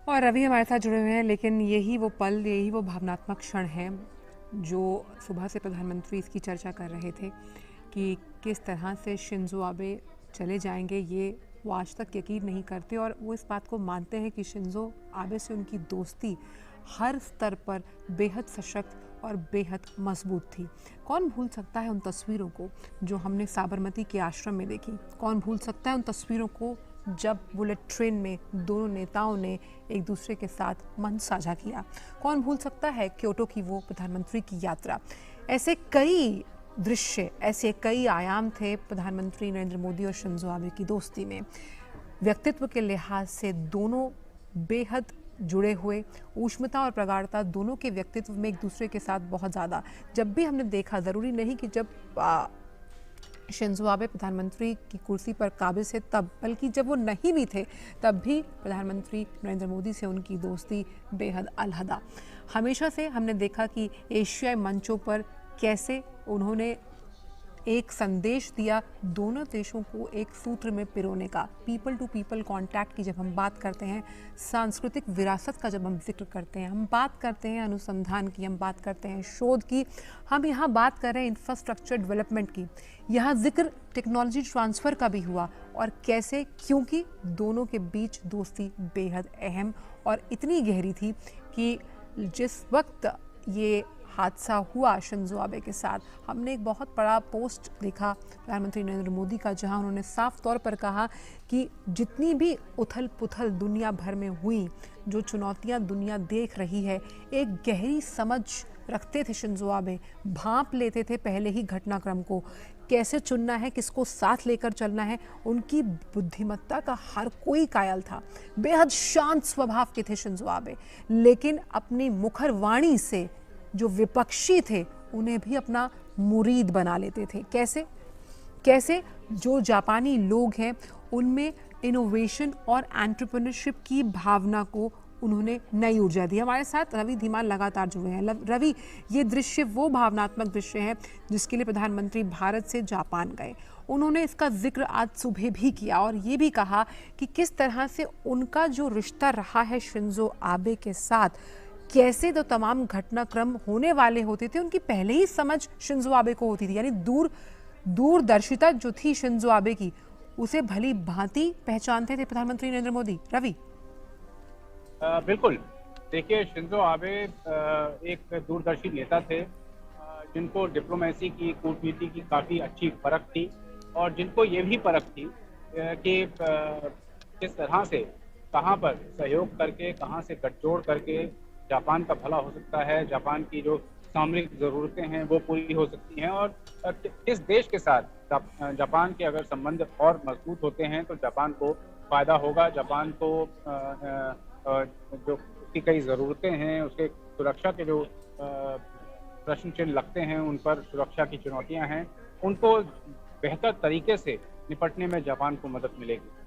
और रवि हमारे साथ जुड़े हुए हैं, लेकिन यही वो पल, यही वो भावनात्मक क्षण है जो सुबह से प्रधानमंत्री इसकी चर्चा कर रहे थे कि किस तरह से शिंजो आबे चले जाएंगे। ये वो आज तक यकीन नहीं करते और वो इस बात को मानते हैं कि शिंजो आबे से उनकी दोस्ती हर स्तर पर बेहद सशक्त और बेहद मजबूत थी। कौन भूल सकता है उन तस्वीरों को जो हमने साबरमती के आश्रम में देखी? कौन भूल सकता है उन तस्वीरों को जब बुलेट ट्रेन में दोनों नेताओं ने एक दूसरे के साथ मंच साझा किया? कौन भूल सकता है क्योटो की वो प्रधानमंत्री की यात्रा? ऐसे कई दृश्य, ऐसे कई आयाम थे प्रधानमंत्री नरेंद्र मोदी और शिंजो आबे की दोस्ती में। व्यक्तित्व के लिहाज से दोनों बेहद जुड़े हुए, ऊष्मता और प्रगाढ़ता दोनों के व्यक्तित्व में एक दूसरे के साथ बहुत ज़्यादा। जब भी हमने देखा, ज़रूरी नहीं कि जब शिंजो आबे प्रधानमंत्री की कुर्सी पर काबिज है तब, बल्कि जब वो नहीं भी थे तब भी प्रधानमंत्री नरेंद्र मोदी से उनकी दोस्ती बेहद अलहदा। हमेशा से हमने देखा कि एशियाई मंचों पर कैसे उन्होंने एक संदेश दिया दोनों देशों को एक सूत्र में पिरोने का। पीपल टू पीपल कांटेक्ट की जब हम बात करते हैं, सांस्कृतिक विरासत का जब हम जिक्र करते हैं, हम बात करते हैं अनुसंधान की, हम बात करते हैं शोध की, हम यहाँ बात कर रहे हैं इंफ्रास्ट्रक्चर डेवलपमेंट की, यहाँ जिक्र टेक्नोलॉजी ट्रांसफ़र का भी हुआ। और कैसे? क्योंकि दोनों के बीच दोस्ती बेहद अहम और इतनी गहरी थी कि जिस वक्त ये हादसा हुआ शिंजो आबे के साथ, हमने एक बहुत बड़ा पोस्ट देखा प्रधानमंत्री नरेंद्र मोदी का, जहां उन्होंने साफ तौर पर कहा कि जितनी भी उथल पुथल दुनिया भर में हुई, जो चुनौतियां दुनिया देख रही है, एक गहरी समझ रखते थे शिंजो आबे, भांप लेते थे पहले ही घटनाक्रम को, कैसे चुनना है, किसको साथ लेकर चलना है। उनकी बुद्धिमत्ता का हर कोई कायल था। बेहद शांत स्वभाव के थे शिंजो आबे, लेकिन अपनी मुखर वाणी से जो विपक्षी थे उन्हें भी अपना मुरीद बना लेते थे। कैसे? कैसे जो जापानी लोग हैं उनमें इनोवेशन और एंटरप्रेन्योरशिप की भावना को उन्होंने नई ऊर्जा दी। हमारे साथ रवि धीमान लगातार जुड़े हैं। रवि, ये दृश्य वो भावनात्मक दृश्य है जिसके लिए प्रधानमंत्री भारत से जापान गए। उन्होंने इसका जिक्र आज सुबह भी किया और ये भी कहा कि किस तरह से उनका जो रिश्ता रहा है शिंजो आबे के साथ, कैसे तो तमाम घटनाक्रम होने वाले होते थे उनकी पहले ही समझ शिंजो आबे को होती थी। यानी दूरदर्शिता जो थी शिंजो आबे की, उसे भली भांति पहचानते थे प्रधानमंत्री नरेंद्र मोदी। रवि, बिल्कुल। देखिए, शिंजो आबे एक दूरदर्शी नेता थे, जिनको डिप्लोमेसी की, कूटनीति की काफ़ी अच्छी परख थी और जिनको ये भी परख थी कि किस तरह से, कहाँ पर सहयोग करके, कहाँ से गठजोड़ करके जापान का भला हो सकता है, जापान की जो सामरिक ज़रूरतें हैं वो पूरी हो सकती हैं और किस देश के साथ जापान के अगर संबंध और मजबूत होते हैं तो जापान को फ़ायदा होगा। जापान को जो उसकी कई ज़रूरतें हैं, उसके सुरक्षा के जो प्रश्न चिन्ह लगते हैं, उन पर सुरक्षा की चुनौतियां हैं, उनको बेहतर तरीके से निपटने में जापान को मदद मिलेगी।